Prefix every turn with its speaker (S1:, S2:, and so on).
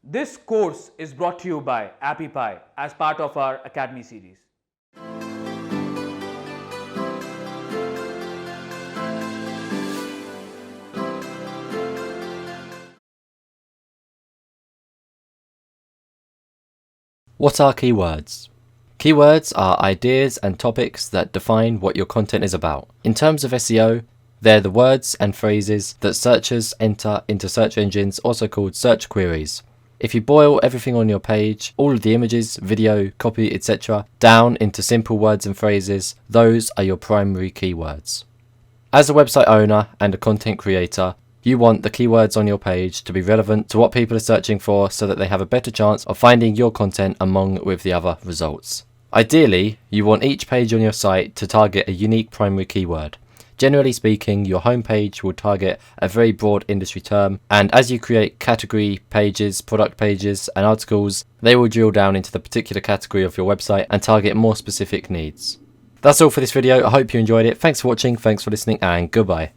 S1: This course is brought to you by Appy Pie as part of our Academy series.
S2: What are keywords? Keywords are ideas and topics that define what your content is about. In terms of SEO, they're the words and phrases that searchers enter into search engines, also called search queries. If you boil everything on your page, all of the images, video, copy, etc., down into simple words and phrases, those are your primary keywords. As a website owner and a content creator, you want the keywords on your page to be relevant to what people are searching for so that they have a better chance of finding your content among with the other results. Ideally, you want each page on your site to target a unique primary keyword. Generally speaking, your homepage will target a very broad industry term, and as you create category pages, product pages, and articles, they will drill down into the particular category of your website and target more specific needs. That's all for this video. I hope you enjoyed it. Thanks for watching, thanks for listening, and goodbye.